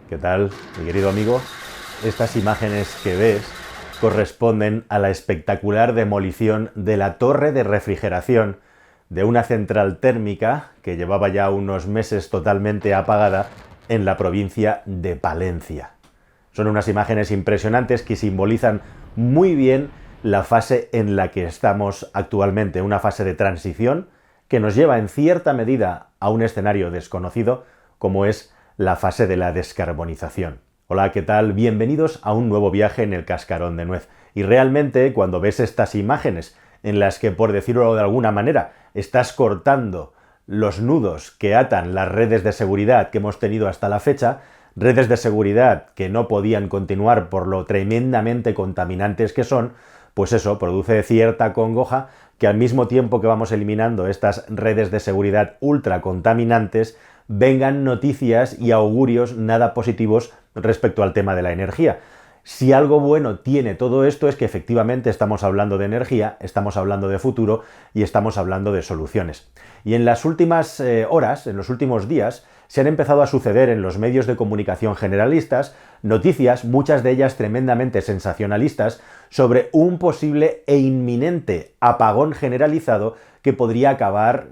¿Qué tal, mi querido amigo? Estas imágenes que ves corresponden a la espectacular demolición de la torre de refrigeración de una central térmica que llevaba ya unos meses totalmente apagada en la provincia de Palencia. Son unas imágenes impresionantes que simbolizan muy bien la fase en la que estamos actualmente, una fase de transición que nos lleva en cierta medida a un escenario desconocido como es la fase de la descarbonización. Hola, ¿qué tal? Bienvenidos a un nuevo viaje en el cascarón de nuez. Y realmente cuando ves estas imágenes en las que, por decirlo de alguna manera, estás cortando los nudos que atan las redes de seguridad que hemos tenido hasta la fecha, redes de seguridad que no podían continuar por lo tremendamente contaminantes que son, pues eso produce cierta congoja que al mismo tiempo que vamos eliminando estas redes de seguridad ultra contaminantes, vengan noticias y augurios nada positivos respecto al tema de la energía. Si algo bueno tiene todo esto es que efectivamente estamos hablando de energía, estamos hablando de futuro y estamos hablando de soluciones. Y en las últimas horas, en los últimos días, se han empezado a suceder en los medios de comunicación generalistas noticias, muchas de ellas tremendamente sensacionalistas, sobre un posible e inminente apagón generalizado que podría acabar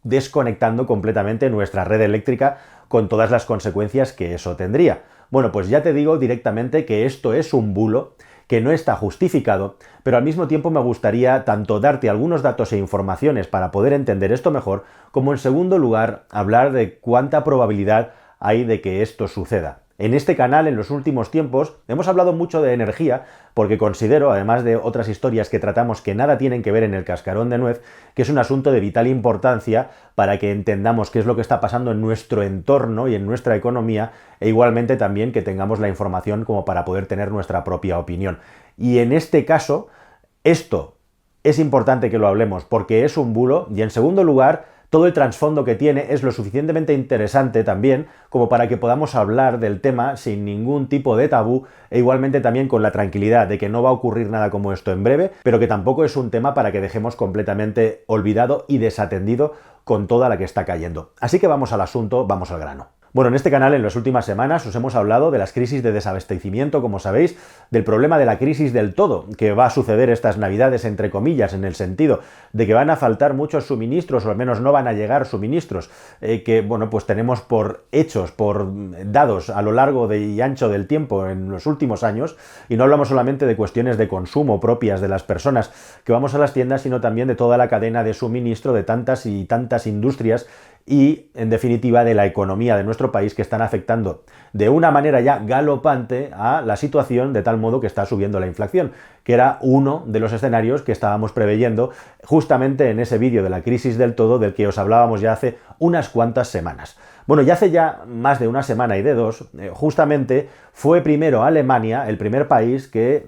desconectando completamente nuestra red eléctrica con todas las consecuencias que eso tendría. Bueno, pues ya te digo directamente que esto es un bulo, que no está justificado, pero al mismo tiempo me gustaría tanto darte algunos datos e informaciones para poder entender esto mejor, como en segundo lugar hablar de cuánta probabilidad hay de que esto suceda. En este canal, en los últimos tiempos, hemos hablado mucho de energía, porque considero, además de otras historias que tratamos que nada tienen que ver en el cascarón de nuez, que es un asunto de vital importancia para que entendamos qué es lo que está pasando en nuestro entorno y en nuestra economía, e igualmente también que tengamos la información como para poder tener nuestra propia opinión. Y en este caso, esto es importante que lo hablemos, porque es un bulo, y en segundo lugar, todo el trasfondo que tiene es lo suficientemente interesante también como para que podamos hablar del tema sin ningún tipo de tabú e igualmente también con la tranquilidad de que no va a ocurrir nada como esto en breve, pero que tampoco es un tema para que dejemos completamente olvidado y desatendido con toda la que está cayendo. Así que vamos al asunto, vamos al grano. Bueno, en este canal en las últimas semanas os hemos hablado de las crisis de desabastecimiento, como sabéis, del problema de la crisis del todo, que va a suceder estas navidades, entre comillas, en el sentido de que van a faltar muchos suministros, o al menos no van a llegar suministros, que, bueno, pues tenemos por hechos, por dados a lo largo y ancho del tiempo en los últimos años, y no hablamos solamente de cuestiones de consumo propias de las personas que vamos a las tiendas, sino también de toda la cadena de suministro de tantas y tantas industrias y, en definitiva, de la economía de nuestro país que están afectando de una manera ya galopante a la situación de tal modo que está subiendo la inflación, que era uno de los escenarios que estábamos preveyendo justamente en ese vídeo de la crisis del todo del que os hablábamos ya hace unas cuantas semanas. Bueno, ya hace ya más de una semana y de dos, justamente fue primero Alemania, el primer país que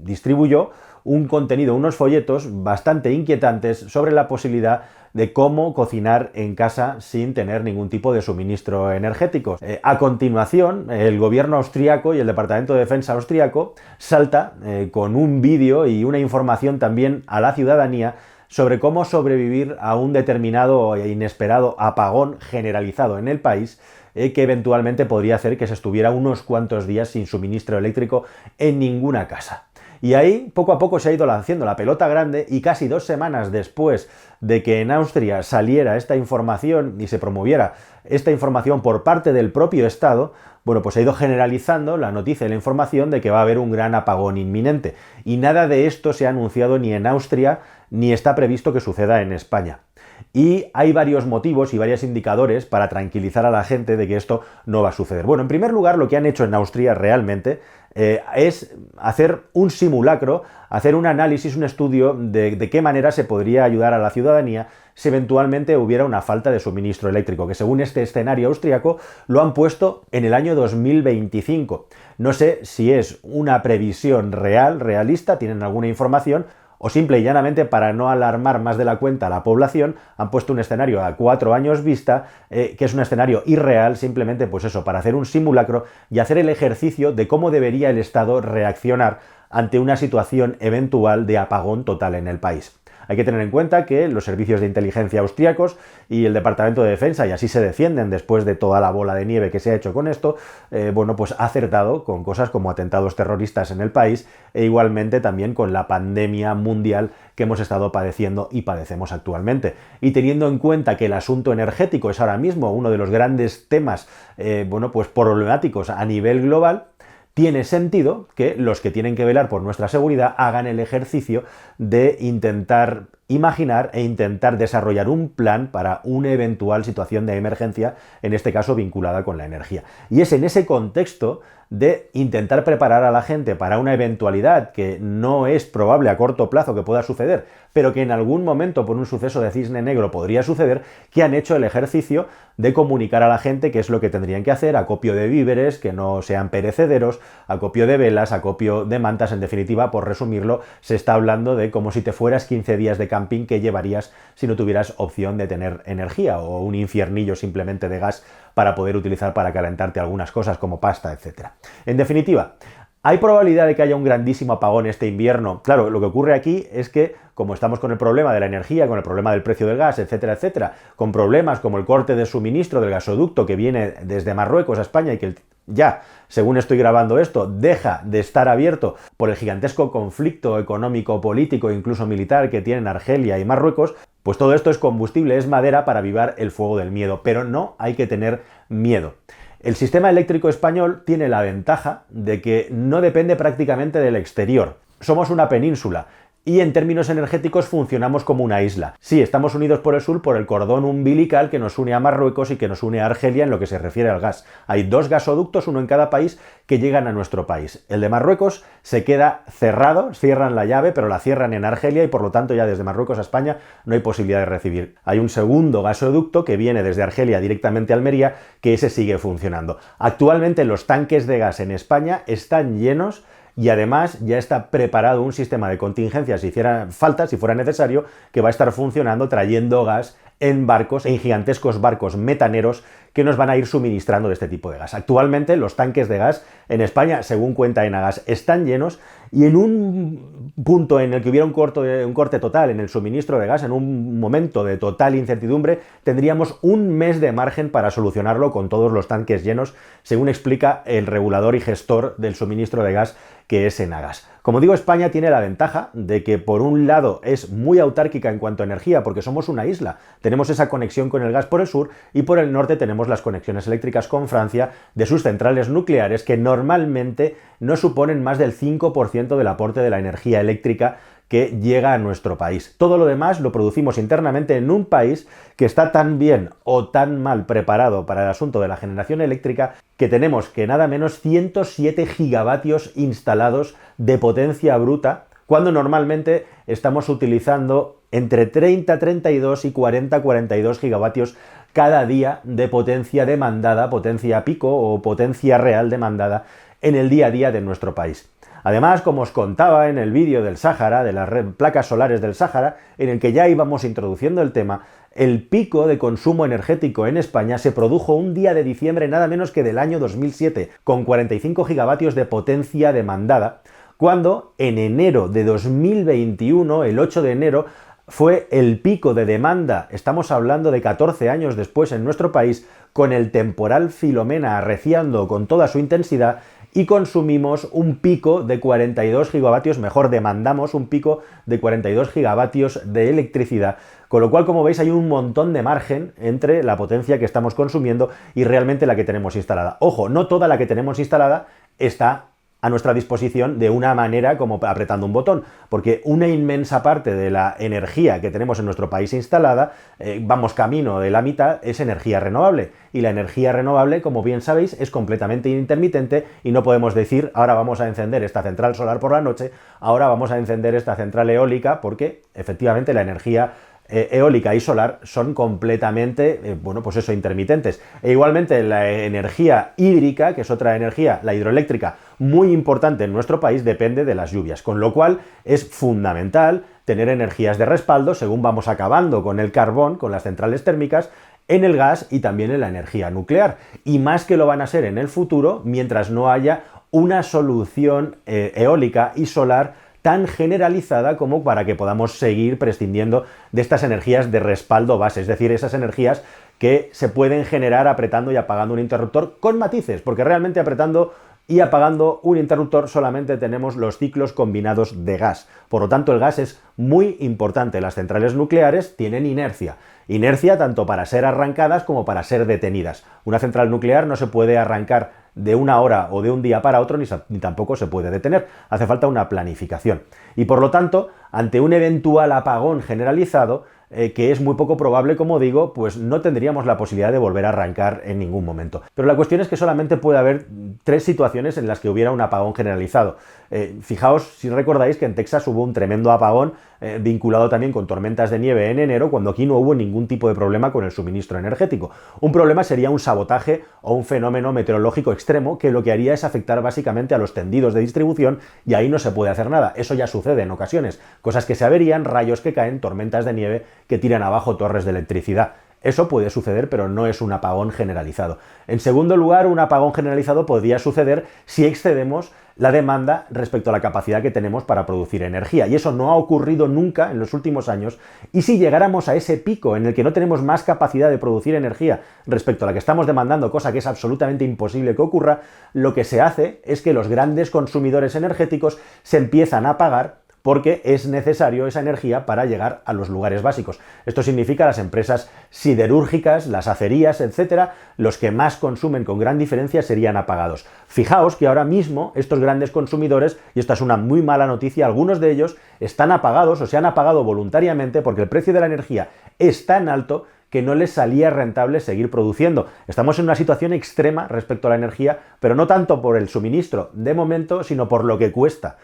distribuyó un contenido, unos folletos bastante inquietantes sobre la posibilidad de cómo cocinar en casa sin tener ningún tipo de suministro energético. A continuación, el gobierno austríaco y el Departamento de Defensa austríaco salta con un vídeo y una información también a la ciudadanía sobre cómo sobrevivir a un determinado e inesperado apagón generalizado en el país que eventualmente podría hacer que se estuviera unos cuantos días sin suministro eléctrico en ninguna casa. Y ahí poco a poco se ha ido haciendo la pelota grande y casi 2 semanas después de que en Austria saliera esta información y se promoviera esta información por parte del propio Estado, bueno, pues se ha ido generalizando la noticia y la información de que va a haber un gran apagón inminente. Y nada de esto se ha anunciado ni en Austria ni está previsto que suceda en España. Y hay varios motivos y varios indicadores para tranquilizar a la gente de que esto no va a suceder. Bueno, en primer lugar, lo que han hecho en Austria realmente es hacer un simulacro, hacer un análisis, un estudio de qué manera se podría ayudar a la ciudadanía si eventualmente hubiera una falta de suministro eléctrico, que según este escenario austriaco lo han puesto en el año 2025. No sé si es una previsión realista, tienen alguna información, o simple y llanamente para no alarmar más de la cuenta a la población, han puesto un escenario a 4 años vista, que es un escenario irreal, simplemente pues eso, para hacer un simulacro y hacer el ejercicio de cómo debería el Estado reaccionar ante una situación eventual de apagón total en el país. Hay que tener en cuenta que los servicios de inteligencia austriacos y el Departamento de Defensa, y así se defienden después de toda la bola de nieve que se ha hecho con esto, bueno, pues ha acertado con cosas como atentados terroristas en el país e igualmente también con la pandemia mundial que hemos estado padeciendo y padecemos actualmente. Y teniendo en cuenta que el asunto energético es ahora mismo uno de los grandes temas, bueno, pues problemáticos a nivel global, tiene sentido que los que tienen que velar por nuestra seguridad hagan el ejercicio de intentar imaginar e intentar desarrollar un plan para una eventual situación de emergencia, en este caso vinculada con la energía. Y es en ese contexto de intentar preparar a la gente para una eventualidad que no es probable a corto plazo que pueda suceder, pero que en algún momento por un suceso de cisne negro podría suceder, que han hecho el ejercicio de comunicar a la gente qué es lo que tendrían que hacer, acopio de víveres que no sean perecederos, acopio de velas, acopio de mantas. En definitiva, por resumirlo, se está hablando de como si te fueras 15 días de camping que llevarías si no tuvieras opción de tener energía o un infiernillo simplemente de gas para poder utilizar para calentarte algunas cosas como pasta, etc. En definitiva, ¿hay probabilidad de que haya un grandísimo apagón este invierno? Claro, lo que ocurre aquí es que, como estamos con el problema de la energía, con el problema del precio del gas, etcétera, etcétera, con problemas como el corte de suministro del gasoducto que viene desde Marruecos a España y que ya, según estoy grabando esto, deja de estar abierto por el gigantesco conflicto económico, político e incluso militar que tienen Argelia y Marruecos, pues todo esto es combustible, es madera para avivar el fuego del miedo, pero no hay que tener miedo. El sistema eléctrico español tiene la ventaja de que no depende prácticamente del exterior. Somos una península y en términos energéticos funcionamos como una isla. Sí, estamos unidos por el sur por el cordón umbilical que nos une a Marruecos y que nos une a Argelia en lo que se refiere al gas. Hay 2 gasoductos, uno en cada país, que llegan a nuestro país. El de Marruecos se queda cerrado, cierran la llave, pero la cierran en Argelia y por lo tanto ya desde Marruecos a España no hay posibilidad de recibir. Hay un segundo gasoducto que viene desde Argelia directamente a Almería, que ese sigue funcionando. Actualmente los tanques de gas en España están llenos y además ya está preparado un sistema de contingencia si hiciera falta, si fuera necesario, que va a estar funcionando trayendo gas en barcos, en gigantescos barcos metaneros que nos van a ir suministrando de este tipo de gas. Actualmente los tanques de gas en España, según cuenta Enagas, están llenos y en un punto en el que hubiera un corte total en el suministro de gas, en un momento de total incertidumbre, tendríamos un mes de margen para solucionarlo con todos los tanques llenos, según explica el regulador y gestor del suministro de gas, que es Enagas. Como digo, España tiene la ventaja de que por un lado es muy autárquica en cuanto a energía, porque somos una isla, tenemos esa conexión con el gas por el sur y por el norte tenemos las conexiones eléctricas con Francia de sus centrales nucleares que normalmente no suponen más del 5% del aporte de la energía eléctrica que llega a nuestro país. Todo lo demás lo producimos internamente en un país que está tan bien o tan mal preparado para el asunto de la generación eléctrica que tenemos que nada menos 107 gigavatios instalados de potencia bruta, cuando normalmente estamos utilizando entre 30, 32 y 40, 42 gigavatios cada día de potencia demandada, potencia pico o potencia real demandada en el día a día de nuestro país. Además, como os contaba en el vídeo del Sáhara, de las placas solares del Sáhara, en el que ya íbamos introduciendo el tema, el pico de consumo energético en España se produjo un día de diciembre nada menos que del año 2007, con 45 gigavatios de potencia demandada, cuando en enero de 2021, el 8 de enero, fue el pico de demanda, estamos hablando de 14 años después en nuestro país, con el temporal Filomena arreciando con toda su intensidad, y consumimos un pico de 42 gigavatios, mejor, demandamos un pico de 42 gigavatios de electricidad, con lo cual, como veis, hay un montón de margen entre la potencia que estamos consumiendo y realmente la que tenemos instalada. Ojo, no toda la que tenemos instalada está a nuestra disposición de una manera como apretando un botón, porque una inmensa parte de la energía que tenemos en nuestro país instalada, vamos camino de la mitad, es energía renovable, y la energía renovable, como bien sabéis, es completamente intermitente y no podemos decir ahora vamos a encender esta central solar por la noche, ahora vamos a encender esta central eólica, porque efectivamente la energía eólica y solar son completamente, bueno, pues eso, intermitentes. E igualmente la energía hídrica, que es otra energía, la hidroeléctrica, muy importante en nuestro país, depende de las lluvias, con lo cual es fundamental tener energías de respaldo según vamos acabando con el carbón, con las centrales térmicas, en el gas y también en la energía nuclear. Y más que lo van a ser en el futuro, mientras no haya una solución eólica y solar tan generalizada como para que podamos seguir prescindiendo de estas energías de respaldo base, es decir, esas energías que se pueden generar apretando y apagando un interruptor con matices, porque realmente apretando y apagando un interruptor solamente tenemos los ciclos combinados de gas. Por lo tanto, el gas es muy importante. Las centrales nucleares tienen inercia. Inercia tanto para ser arrancadas como para ser detenidas. Una central nuclear no se puede arrancar de una hora o de un día para otro, ni tampoco se puede detener. Hace falta una planificación. Y por lo tanto, ante un eventual apagón generalizado, que es muy poco probable, como digo, pues no tendríamos la posibilidad de volver a arrancar en ningún momento. Pero la cuestión es que solamente puede haber 3 situaciones en las que hubiera un apagón generalizado. Fijaos, si recordáis, que en Texas hubo un tremendo apagón vinculado también con tormentas de nieve en enero, cuando aquí no hubo ningún tipo de problema con el suministro energético. Un problema sería un sabotaje o un fenómeno meteorológico extremo que lo que haría es afectar básicamente a los tendidos de distribución, y ahí no se puede hacer nada. Eso ya sucede en ocasiones. Cosas que se averían, rayos que caen, tormentas de nieve que tiran abajo torres de electricidad. Eso puede suceder, pero no es un apagón generalizado. En segundo lugar, un apagón generalizado podría suceder si excedemos la demanda respecto a la capacidad que tenemos para producir energía. Y eso no ha ocurrido nunca en los últimos años. Y si llegáramos a ese pico en el que no tenemos más capacidad de producir energía respecto a la que estamos demandando, cosa que es absolutamente imposible que ocurra, lo que se hace es que los grandes consumidores energéticos se empiezan a apagar porque es necesario esa energía para llegar a los lugares básicos. Esto significa las empresas siderúrgicas, las acerías, etcétera, los que más consumen con gran diferencia serían apagados. Fijaos que ahora mismo estos grandes consumidores, y esta es una muy mala noticia, algunos de ellos están apagados o se han apagado voluntariamente porque el precio de la energía es tan alto que no les salía rentable seguir produciendo. Estamos en una situación extrema respecto a la energía, pero no tanto por el suministro de momento, sino por lo que cuesta.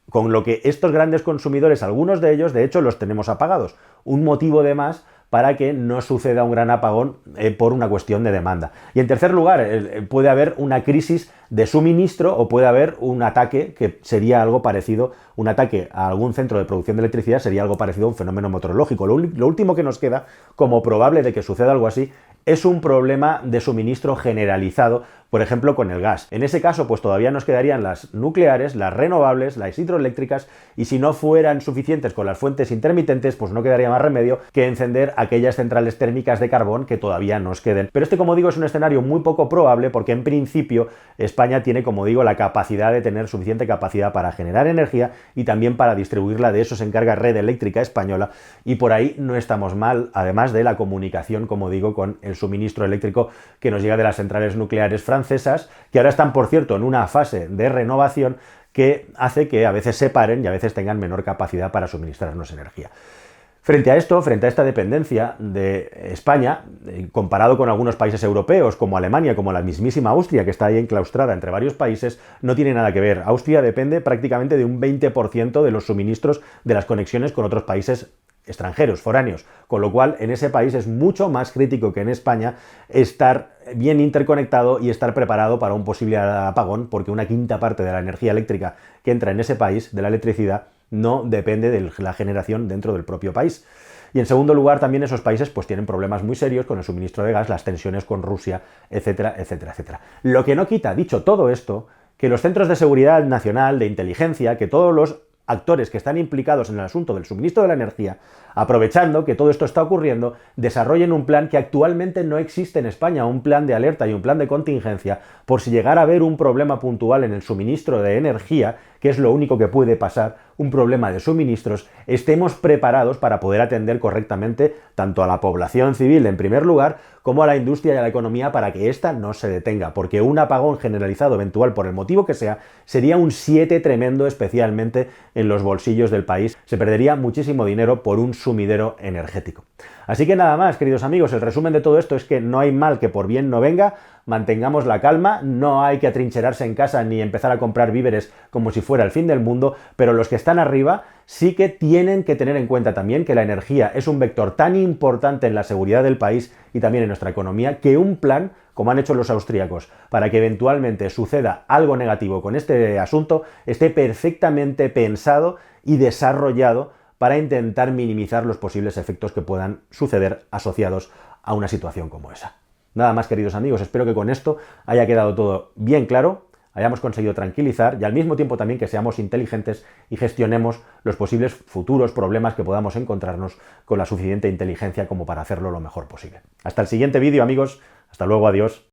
Con lo que estos grandes consumidores, algunos de ellos, de hecho, los tenemos apagados. Un motivo de más para que no suceda un gran apagón por una cuestión de demanda. Y en tercer lugar, puede haber una crisis de suministro o puede haber un ataque que sería algo parecido, un ataque a algún centro de producción de electricidad sería algo parecido a un fenómeno meteorológico. Lo último que nos queda, como probable de que suceda algo así, es un problema de suministro generalizado, por ejemplo, con el gas. En ese caso, pues todavía nos quedarían las nucleares, las renovables, las hidroeléctricas, y si no fueran suficientes con las fuentes intermitentes, pues no quedaría más remedio que encender aquellas centrales térmicas de carbón que todavía nos queden. Pero este, como digo, es un escenario muy poco probable porque en principio España tiene, como digo, la capacidad de tener suficiente capacidad para generar energía y también para distribuirla. De eso se encarga Red Eléctrica Española, y por ahí no estamos mal, además de la comunicación, como digo, con el suministro eléctrico que nos llega de las centrales nucleares francesas, que ahora están, por cierto, en una fase de renovación que hace que a veces se paren y a veces tengan menor capacidad para suministrarnos energía. Frente a esto, frente a esta dependencia de España, comparado con algunos países europeos como Alemania, como la mismísima Austria, que está ahí enclaustrada entre varios países, no tiene nada que ver. Austria depende prácticamente de un 20% de los suministros de las conexiones con otros países extranjeros, foráneos, con lo cual en ese país es mucho más crítico que en España estar bien interconectado y estar preparado para un posible apagón, porque una quinta parte de la energía eléctrica que entra en ese país, de la electricidad, no depende de la generación dentro del propio país. Y en segundo lugar, también esos países pues tienen problemas muy serios con el suministro de gas, las tensiones con Rusia, etcétera, etcétera, etcétera. Lo que no quita, dicho todo esto, que los centros de seguridad nacional, de inteligencia, que todos los actores que están implicados en el asunto del suministro de la energía, aprovechando que todo esto está ocurriendo, desarrollen un plan que actualmente no existe en España, un plan de alerta y un plan de contingencia por si llegara a haber un problema puntual en el suministro de energía, que es lo único que puede pasar, un problema de suministros, estemos preparados para poder atender correctamente tanto a la población civil en primer lugar, como a la industria y a la economía para que ésta no se detenga, porque un apagón generalizado eventual por el motivo que sea, sería un 7 tremendo, especialmente en los bolsillos del país. Se perdería muchísimo dinero por un sumidero energético. Así que nada más, queridos amigos, el resumen de todo esto es que no hay mal que por bien no venga, mantengamos la calma, no hay que atrincherarse en casa ni empezar a comprar víveres como si fuera el fin del mundo, pero los que están arriba sí que tienen que tener en cuenta también que la energía es un vector tan importante en la seguridad del país y también en nuestra economía, que un plan, como han hecho los austríacos, para que eventualmente suceda algo negativo con este asunto, esté perfectamente pensado y desarrollado para intentar minimizar los posibles efectos que puedan suceder asociados a una situación como esa. Nada más, queridos amigos, espero que con esto haya quedado todo bien claro. hayamos conseguido tranquilizar y al mismo tiempo también que seamos inteligentes y gestionemos los posibles futuros problemas que podamos encontrarnos con la suficiente inteligencia como para hacerlo lo mejor posible. Hasta el siguiente vídeo, amigos. Hasta luego, adiós.